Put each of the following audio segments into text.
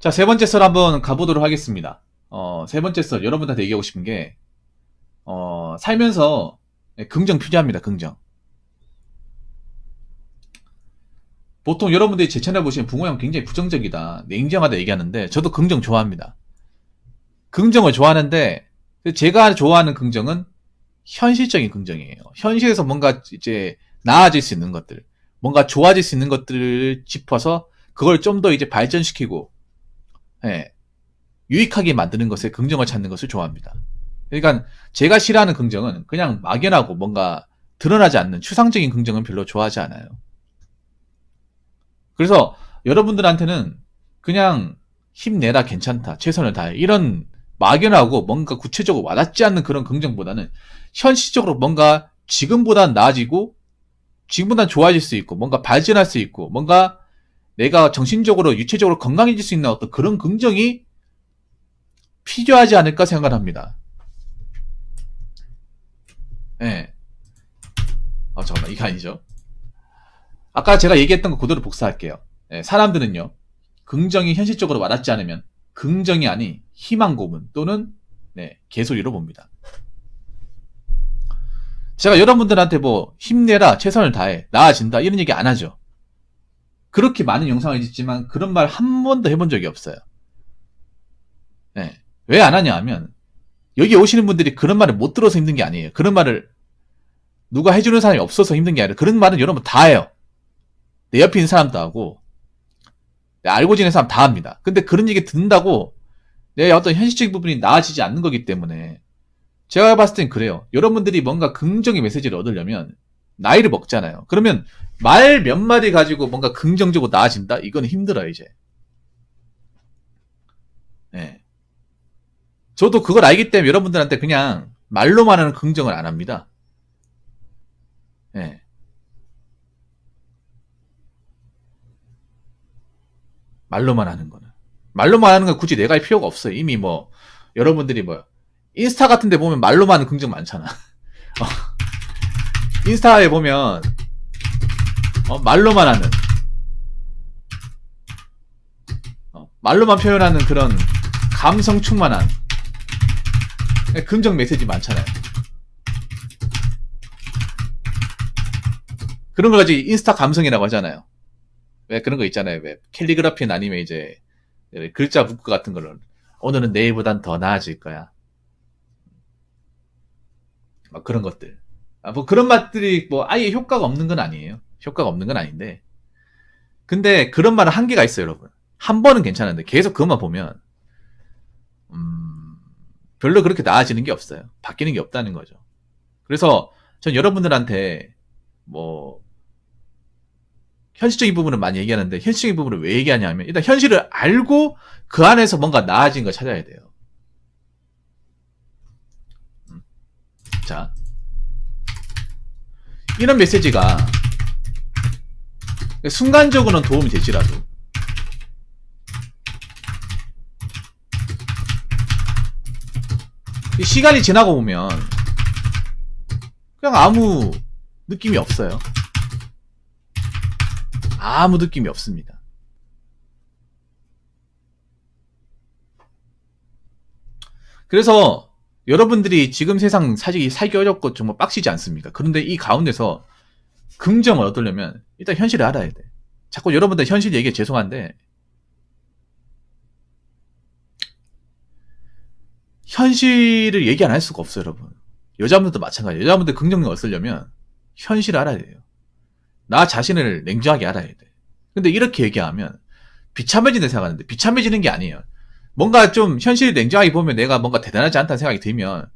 자, 세 번째 썰 한번 가보도록 하겠습니다. 세 번째 썰, 여러분한테 얘기하고 싶은 게, 살면서 긍정 필요합니다, 긍정. 보통 여러분들이 제 채널 보시면 붕어 형 굉장히 부정적이다, 냉정하다 얘기하는데, 저도 긍정 좋아합니다. 긍정을 좋아하는데, 제가 좋아하는 긍정은 현실적인 긍정이에요. 현실에서 뭔가 이제 나아질 수 있는 것들, 뭔가 좋아질 수 있는 것들을 짚어서, 그걸 좀 더 이제 발전시키고, 예, 유익하게 만드는 것에 긍정을 찾는 것을 좋아합니다. 그러니까 제가 싫어하는 긍정은 그냥 막연하고 뭔가 드러나지 않는 추상적인 긍정은 별로 좋아하지 않아요. 그래서 여러분들한테는 그냥 힘내라, 괜찮다, 최선을 다해, 이런 막연하고 뭔가 구체적으로 와닿지 않는 그런 긍정보다는 현실적으로 뭔가 지금보다 나아지고 지금보다 좋아질 수 있고 뭔가 발전할 수 있고 뭔가 내가 정신적으로 유체적으로 건강해질 수 있는 어떤 그런 긍정이 필요하지 않을까 생각을 합니다. 예. 잠깐만, 이거 아니죠. 아까 제가 얘기했던 거 그대로 복사할게요. 예, 사람들은요, 긍정이 현실적으로 와닿지 않으면 긍정이 아닌 희망 고문 또는 개소리로 봅니다. 제가 여러분들한테 뭐 힘내라, 최선을 다해, 나아진다 이런 얘기 안 하죠. 그렇게 많은 영상을 찍지만 그런 말 한 번도 해본 적이 없어요. 네. 왜 안 하냐 하면 여기 오시는 분들이 그런 말을 못 들어서 힘든 게 아니에요. 그런 말을 누가 해주는 사람이 없어서 힘든 게 아니라 그런 말은 여러분 다 해요. 내 옆에 있는 사람도 하고 알고 지내는 사람 다 합니다. 근데 그런 얘기 듣는다고 내 어떤 현실적인 부분이 나아지지 않는 거기 때문에 제가 봤을 땐 그래요. 여러분들이 뭔가 긍정의 메시지를 얻으려면 나이를 먹잖아요. 그러면 말 몇 마디 가지고 뭔가 긍정적으로 나아진다? 이건 힘들어요, 이제. 네. 저도 그걸 알기 때문에 여러분들한테 그냥 말로만 하는 긍정을 안 합니다. 네. 말로만 하는 거는. 말로만 하는 건 굳이 내가 할 필요가 없어요. 이미 뭐, 여러분들이 뭐, 인스타 같은 데 보면 말로만 하는 긍정 많잖아. 인스타에 보면, 말로만 하는, 말로만 표현하는 그런 감성 충만한 긍정 메시지 많잖아요. 그런 걸 가지고 인스타 감성이라고 하잖아요. 왜 그런 거 있잖아요. 왜 캘리그라피는 아니면 이제 글자 북크 같은 거를 오늘은 내일보단 더 나아질 거야. 막 그런 것들. 뭐 그런 맛들이 뭐 아예 효과가 없는 건 아니에요. 효과가 없는 건 아닌데. 근데 그런 말은 한계가 있어요, 여러분. 한 번은 괜찮은데 계속 그것만 보면 별로 그렇게 나아지는 게 없어요. 바뀌는 게 없다는 거죠. 그래서 전 여러분들한테 뭐 현실적인 부분은 많이 얘기하는데 현실적인 부분을 왜 얘기하냐면 일단 현실을 알고 그 안에서 뭔가 나아진 걸 찾아야 돼요. 자, 이런 메시지가 순간적으로는 도움이 될지라도 시간이 지나고 보면 그냥 아무 느낌이 없어요. 아무 느낌이 없습니다. 그래서 여러분들이 지금 세상 살기 어렵고 정말 빡시지 않습니까? 그런데 이 가운데서 긍정을 얻으려면 일단 현실을 알아야 돼. 자꾸 여러분들 현실 얘기해 죄송한데 현실을 얘기 안 할 수가 없어요, 여러분. 여자분들도 마찬가지예요. 여자분들 긍정력 얻으려면 현실을 알아야 돼요. 나 자신을 냉정하게 알아야 돼. 근데 이렇게 얘기하면 비참해지는 생각하는데 비참해지는 게 아니에요. 뭔가 좀 현실을 냉정하게 보면 내가 뭔가 대단하지 않다는 생각이 들면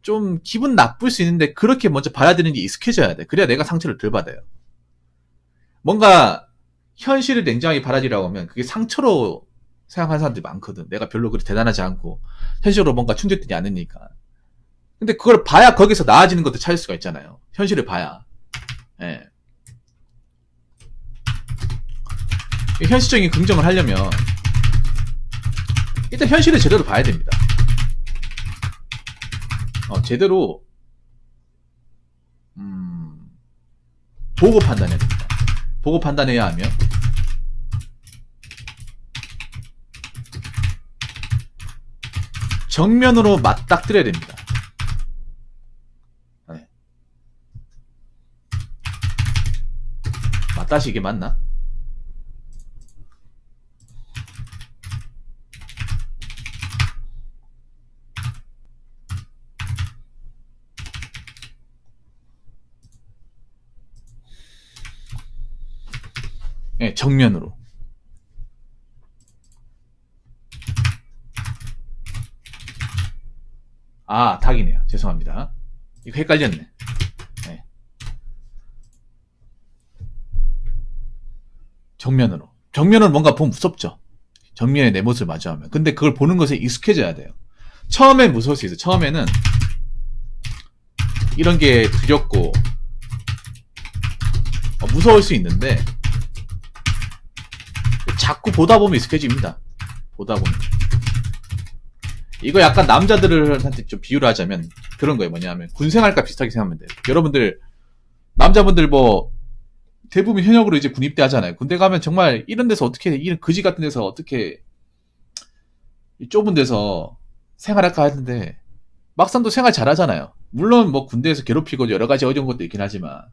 좀 기분 나쁠 수 있는데 그렇게 먼저 받아들이는 게 익숙해져야 돼. 그래야 내가 상처를 덜 받아요. 뭔가 현실을 냉정하게 받아들이라고 하면 그게 상처로 생각하는 사람들이 많거든. 내가 별로 그렇게 대단하지 않고 현실로 뭔가 충족되지 않으니까. 근데 그걸 봐야 거기서 나아지는 것도 찾을 수가 있잖아요. 현실을 봐야. 예. 현실적인 긍정을 하려면 일단 현실을 제대로 봐야 됩니다. 제대로 보고 판단해야 됩니다. 보고 판단해야 하면 정면으로 맞닥뜨려야 됩니다. 네. 맞다시 이게 맞나? 네, 정면으로. 아, 닭이네요. 죄송합니다. 이거 헷갈렸네. 네. 정면으로. 정면으로 뭔가 보면 무섭죠. 정면에 내 모습을 마주하면. 근데 그걸 보는 것에 익숙해져야 돼요. 처음엔 무서울 수 있어요. 처음에는 이런 게 두렵고 무서울 수 있는데 자꾸 보다 보면 익숙해집니다. 보다 보면. 이거 약간 남자들한테 좀 비유를 하자면 그런 거예요. 뭐냐면 군생활과 비슷하게 생각하면 돼요. 여러분들 남자분들 뭐 대부분 현역으로 이제 군입대 하잖아요. 군대 가면 정말 이런 데서 어떻게 이런 거지 같은 데서 어떻게 좁은 데서 생활할까 하는데 막상 또 생활 잘하잖아요. 물론 뭐 군대에서 괴롭히고 여러 가지 어려운 것도 있긴 하지만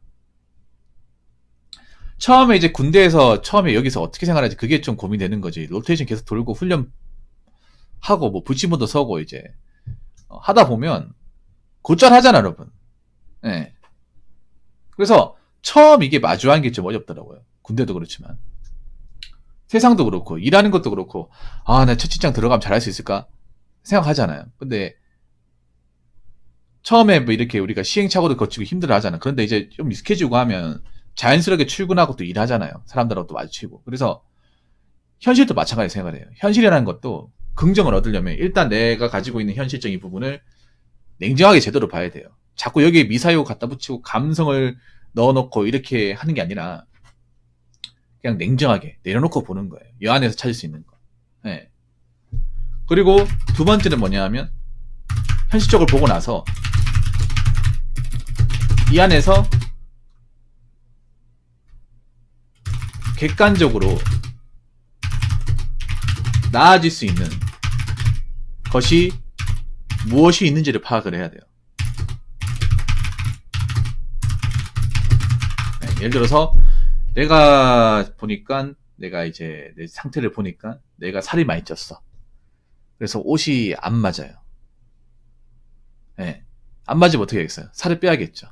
처음에 이제 군대에서 처음에 여기서 어떻게 생활하지 그게 좀 고민되는 거지. 로테이션 계속 돌고 훈련 하고 뭐 불침번도 서고 이제 하다 보면 곧잘 하잖아 여러분. 네. 그래서 처음 이게 마주하는 게 좀 어렵더라고요. 군대도 그렇지만 세상도 그렇고 일하는 것도 그렇고 아 나 첫 직장 들어가면 잘할 수 있을까 생각하잖아요. 근데 처음에 뭐 이렇게 우리가 시행착오도 거치고 힘들어 하잖아. 그런데 이제 좀 익숙해지고 하면 자연스럽게 출근하고 또 일하잖아요. 사람들하고 또 마주치고. 그래서 현실도 마찬가지 생각을 해요. 현실이라는 것도 긍정을 얻으려면 일단 내가 가지고 있는 현실적인 부분을 냉정하게 제대로 봐야 돼요. 자꾸 여기에 미사유 갖다 붙이고 감성을 넣어놓고 이렇게 하는 게 아니라 그냥 냉정하게 내려놓고 보는 거예요. 이 안에서 찾을 수 있는 거. 네. 그리고 두 번째는 뭐냐 하면 현실적으로 보고 나서 이 안에서 객관적으로 나아질 수 있는 것이 무엇이 있는지를 파악을 해야 돼요. 네, 예를 들어서 내가 보니까 내가 이제 내 상태를 보니까 내가 살이 많이 쪘어. 그래서 옷이 안 맞아요. 네, 안 맞으면 어떻게 하겠어요? 살을 빼야겠죠.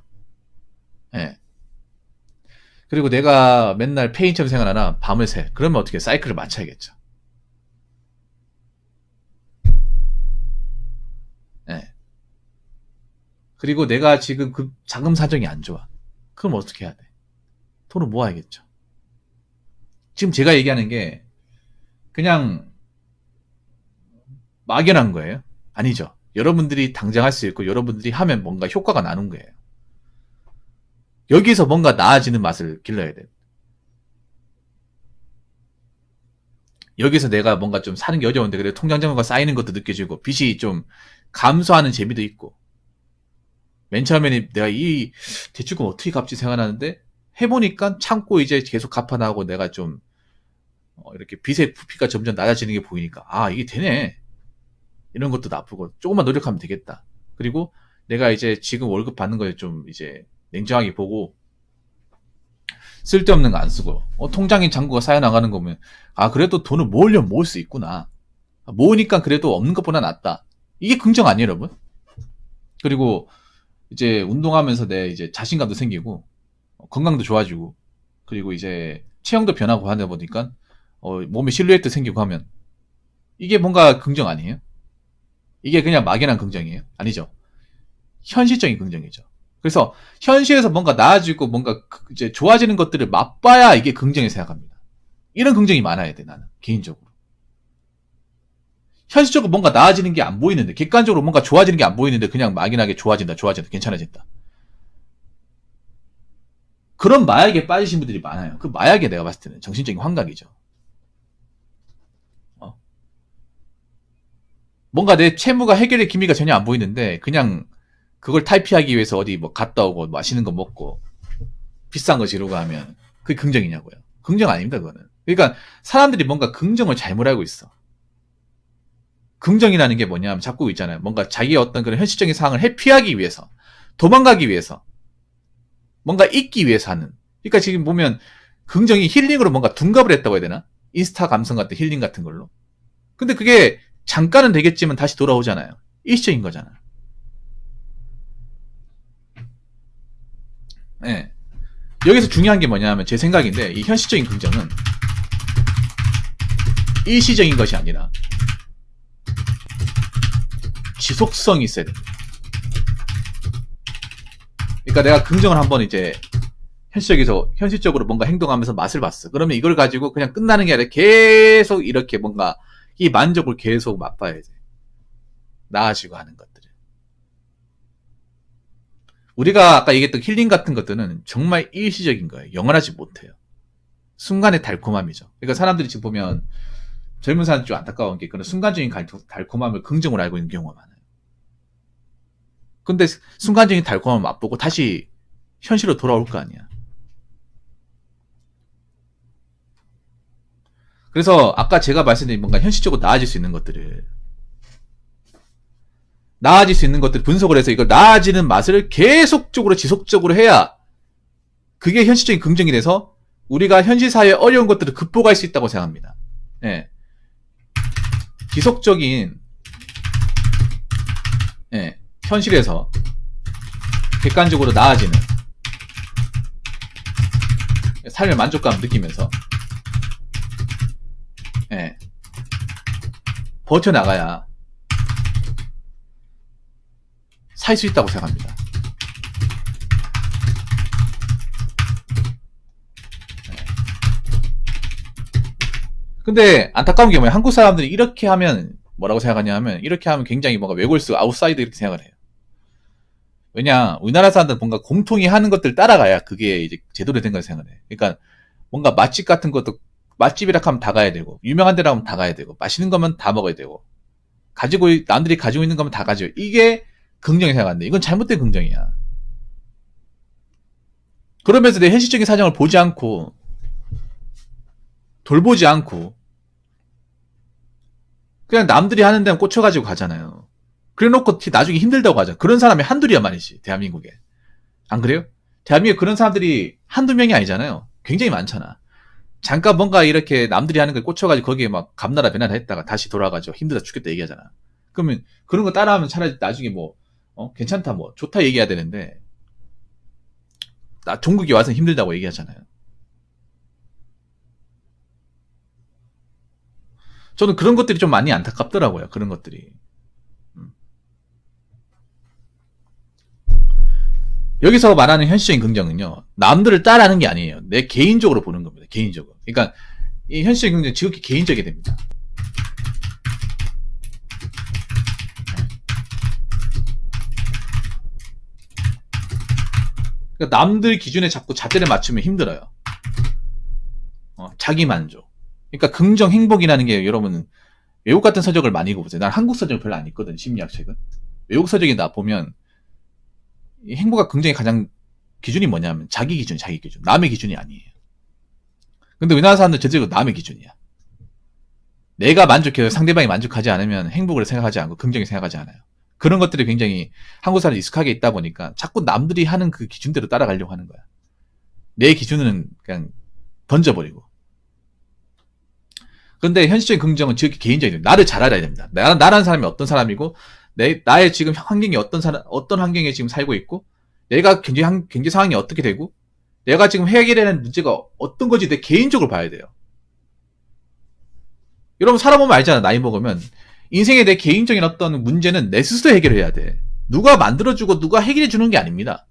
네. 그리고 내가 맨날 폐인처럼 생활하나 밤을 새. 그러면 어떻게 사이클을 맞춰야겠죠. 네. 그리고 내가 지금 그 자금 사정이 안 좋아. 그럼 어떻게 해야 돼? 돈을 모아야겠죠. 지금 제가 얘기하는 게 그냥 막연한 거예요? 아니죠. 여러분들이 당장 할 수 있고 여러분들이 하면 뭔가 효과가 나는 거예요. 여기서 뭔가 나아지는 맛을 길러야 돼요. 여기서 내가 뭔가 좀 사는 게 어려운데 그래도 통장 잔고가 쌓이는 것도 느껴지고 빚이 좀 감소하는 재미도 있고 맨 처음에는 내가 이 대출금 어떻게 갚지 생각하는데 해보니까 참고 이제 계속 갚아나가고 내가 좀 이렇게 빚의 부피가 점점 낮아지는 게 보이니까 아 이게 되네 이런 것도 나쁘고 조금만 노력하면 되겠다. 그리고 내가 이제 지금 월급 받는 거에 좀 이제 냉정하게 보고 쓸데없는 거 안 쓰고 통장에 잔고가 쌓여나가는 거 보면 아 그래도 돈을 모으려면 모을 수 있구나. 모으니까 그래도 없는 것보다 낫다. 이게 긍정 아니에요 여러분? 그리고 이제 운동하면서 내 이제 자신감도 생기고 건강도 좋아지고 그리고 이제 체형도 변하고 하다 보니까 몸에 실루엣도 생기고 하면 이게 뭔가 긍정 아니에요? 이게 그냥 막연한 긍정이에요? 아니죠. 현실적인 긍정이죠. 그래서 현실에서 뭔가 나아지고 뭔가 이제 좋아지는 것들을 맛봐야 이게 긍정이 생각합니다. 이런 긍정이 많아야 돼 나는 개인적으로. 현실적으로 뭔가 나아지는 게 안 보이는데 객관적으로 뭔가 좋아지는 게 안 보이는데 그냥 막연하게 좋아진다 괜찮아진다. 그런 마약에 빠지신 분들이 많아요. 그 마약에 내가 봤을 때는 정신적인 환각이죠. 뭔가 내 채무가 해결의 기미가 전혀 안 보이는데 그냥 그걸 탈피하기 위해서 어디 뭐 갔다 오고 맛있는 거 먹고 비싼 거 지르고 하면 그게 긍정이냐고요. 긍정 아닙니다 그거는. 그러니까 사람들이 뭔가 긍정을 잘못 알고 있어. 긍정이라는 게 뭐냐면 자꾸 있잖아요. 뭔가 자기의 어떤 그런 현실적인 상황을 회피하기 위해서, 도망가기 위해서, 뭔가 잊기 위해서 하는. 그러니까 지금 보면 긍정이 힐링으로 뭔가 둔갑을 했다고 해야 되나? 인스타 감성 같은 힐링 같은 걸로. 근데 그게 잠깐은 되겠지만 다시 돌아오잖아요. 일시적인 거잖아. 네. 여기서 중요한 게 뭐냐면 제 생각인데 이 현실적인 긍정은 일시적인 것이 아니라 지속성이 있어야 됩니다. 그러니까 내가 긍정을 한번 이제 현실적으로 뭔가 행동하면서 맛을 봤어. 그러면 이걸 가지고 그냥 끝나는 게 아니라 계속 이렇게 뭔가 이 만족을 계속 맛봐야 돼. 나아지고 하는 것들을. 우리가 아까 얘기했던 힐링 같은 것들은 정말 일시적인 거예요. 영원하지 못해요. 순간의 달콤함이죠. 그러니까 사람들이 지금 보면 젊은 사람들 좀 안타까운 게 그런 순간적인 달콤함을 긍정으로 알고 있는 경우가 많아요. 근데 순간적인 달콤함을 맛보고 다시 현실로 돌아올 거 아니야. 그래서 아까 제가 말씀드린 뭔가 현실적으로 나아질 수 있는 것들을 분석을 해서 이걸 나아지는 맛을 계속적으로 지속적으로 해야 그게 현실적인 긍정이 돼서 우리가 현실 사회의 어려운 것들을 극복할 수 있다고 생각합니다. 예. 지속적인 현실에서 객관적으로 나아지는 삶의 만족감을 느끼면서 버텨나가야 살 수 있다고 생각합니다. 근데 안타까운 게 뭐예요? 한국 사람들이 이렇게 하면 뭐라고 생각하냐 하면 이렇게 하면 굉장히 뭔가 외골수 아웃사이드 이렇게 생각을 해요. 왜냐 우리나라 사람들은 뭔가 공통이 하는 것들 따라가야 그게 이제 제대로 된 걸 생각을 해. 그러니까 뭔가 맛집 같은 것도 맛집이라 하면 다 가야 되고 유명한 데라 하면 다 가야 되고 맛있는 거면 다 먹어야 되고 남들이 가지고 있는 거면 다 가지고 이게 긍정이 생각하는데 이건 잘못된 긍정이야. 그러면서 내 현실적인 사정을 보지 않고 돌보지 않고 그냥 남들이 하는 데만 꽂혀가지고 가잖아요. 그래놓고 나중에 힘들다고 하잖아. 그런 사람이 한둘이야 말이지 대한민국에. 안 그래요? 대한민국에 그런 사람들이 한두 명이 아니잖아요. 굉장히 많잖아. 잠깐 뭔가 이렇게 남들이 하는 걸 꽂혀가지고 거기에 막 감나라 배나라 했다가 다시 돌아가지고 힘들다 죽겠다 얘기하잖아. 그러면 그런 거 따라하면 차라리 나중에 뭐 괜찮다 뭐 좋다 얘기해야 되는데 나 종국이 와서 힘들다고 얘기하잖아요. 저는 그런 것들이 좀 많이 안타깝더라고요. 그런 것들이. 여기서 말하는 현실적인 긍정은요. 남들을 따라하는 게 아니에요. 내 개인적으로 보는 겁니다. 개인적으로. 그러니까 이 현실적인 긍정은 지극히 개인적이 됩니다. 그러니까 남들 기준에 자꾸 잣대를 맞추면 힘들어요. 자기 만족. 그러니까 긍정 행복이라는 게 여러분 외국 같은 서적을 많이 읽어보세요. 난 한국 서적을 별로 안 읽거든. 심리학 책은. 외국 서적이 나 보면 이 행복과 긍정의 가장 기준이 뭐냐면 자기 기준. 남의 기준이 아니에요. 근데 우리나라 사람들 전체적으로 남의 기준이야. 내가 만족해요. 상대방이 만족하지 않으면 행복을 생각하지 않고 긍정을 생각하지 않아요. 그런 것들이 굉장히 한국 사람이 익숙하게 있다 보니까 자꾸 남들이 하는 그 기준대로 따라가려고 하는 거야. 내 기준은 그냥 던져버리고. 그런데 현실적인 긍정은 지극히 개인적인 나를 잘 알아야 됩니다. 나라는 사람이 어떤 사람이고 나의 지금 환경이 어떤 환경에 지금 살고 있고 내가 경제 상황이 어떻게 되고 내가 지금 해결해야 문제가 어떤 건지 내 개인적으로 봐야 돼요. 여러분 사람 보면 알잖아. 나이 먹으면 인생의 내 개인적인 어떤 문제는 내 스스로 해결해야 돼. 누가 만들어주고 누가 해결해 주는 게 아닙니다.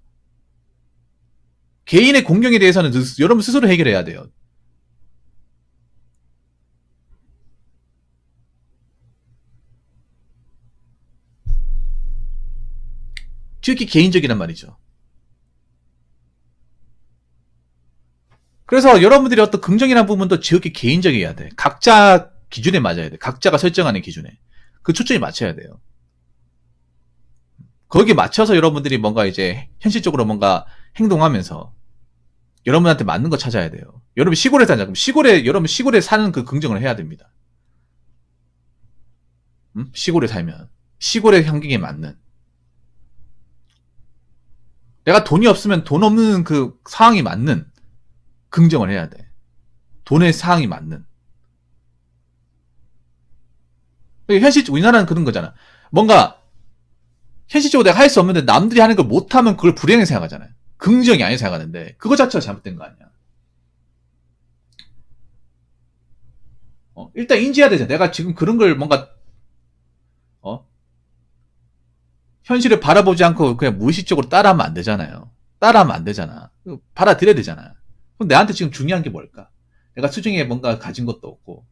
개인의 공경에 대해서는 여러분 스스로 해결해야 돼요. 지극히 개인적이란 말이죠. 그래서 여러분들이 어떤 긍정이라는 부분도 지극히 개인적이어야 돼. 각자 기준에 맞아야 돼. 각자가 설정하는 기준에. 그 초점이 맞춰야 돼요. 거기에 맞춰서 여러분들이 뭔가 이제 현실적으로 뭔가 행동하면서 여러분한테 맞는 거 찾아야 돼요. 여러분 시골에 사냐? 그럼 여러분 시골에 사는 그 긍정을 해야 됩니다. 시골에 살면 시골의 환경에 맞는, 내가 돈이 없으면 돈 없는 그 상황이 맞는 긍정을 해야 돼. 돈의 상황이 맞는. 현실, 우리나라는 그런 거잖아. 뭔가 현실적으로 내가 할 수 없는데 남들이 하는 걸 못하면 그걸 불행하게 생각하잖아요. 긍정이 아니게 생각하는데 그거 자체가 잘못된 거 아니야. 일단 인지해야 되잖아. 내가 지금 그런 걸 뭔가 현실을 바라보지 않고 그냥 무의식적으로 따라하면 안 되잖아요. 따라하면 안 되잖아. 받아들여야 되잖아. 그럼 내한테 지금 중요한 게 뭘까? 내가 수중에 뭔가 가진 것도 없고,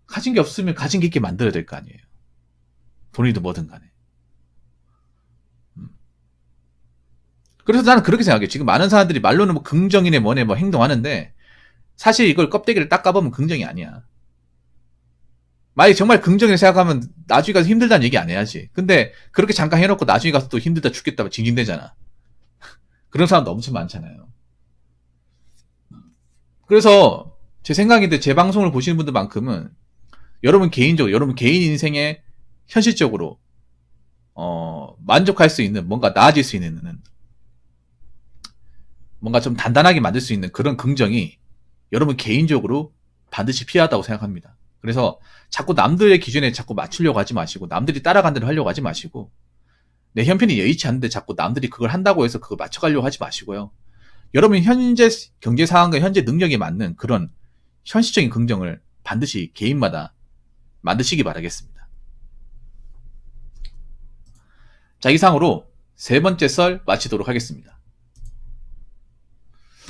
가진 게 없으면 가진 게 있게 만들어야 될 거 아니에요. 돈이든 뭐든 간에. 그래서 나는 그렇게 생각해. 지금 많은 사람들이 말로는 뭐 긍정이네 뭐네 뭐 행동하는데, 사실 이걸 껍데기를 딱 까보면 긍정이 아니야. 만약에 정말 긍정이라 생각하면 나중에 가서 힘들다는 얘기 안 해야지. 근데 그렇게 잠깐 해놓고 나중에 가서 또 힘들다 죽겠다 징징대잖아. 그런 사람도 엄청 많잖아요. 그래서 제 생각인데 제 방송을 보시는 분들만큼은 여러분 개인적으로, 여러분 개인 인생에 현실적으로 만족할 수 있는, 뭔가 나아질 수 있는, 뭔가 좀 단단하게 만들 수 있는 그런 긍정이 여러분 개인적으로 반드시 필요하다고 생각합니다. 그래서 자꾸 남들의 기준에 자꾸 맞추려고 하지 마시고, 남들이 따라간 대로 하려고 하지 마시고, 내 형편이 여의치 않은데 자꾸 남들이 그걸 한다고 해서 그걸 맞춰가려고 하지 마시고요. 여러분 현재 경제 상황과 현재 능력에 맞는 그런 현실적인 긍정을 반드시 개인마다 만드시기 바라겠습니다. 자, 이상으로 세 번째 썰 마치도록 하겠습니다.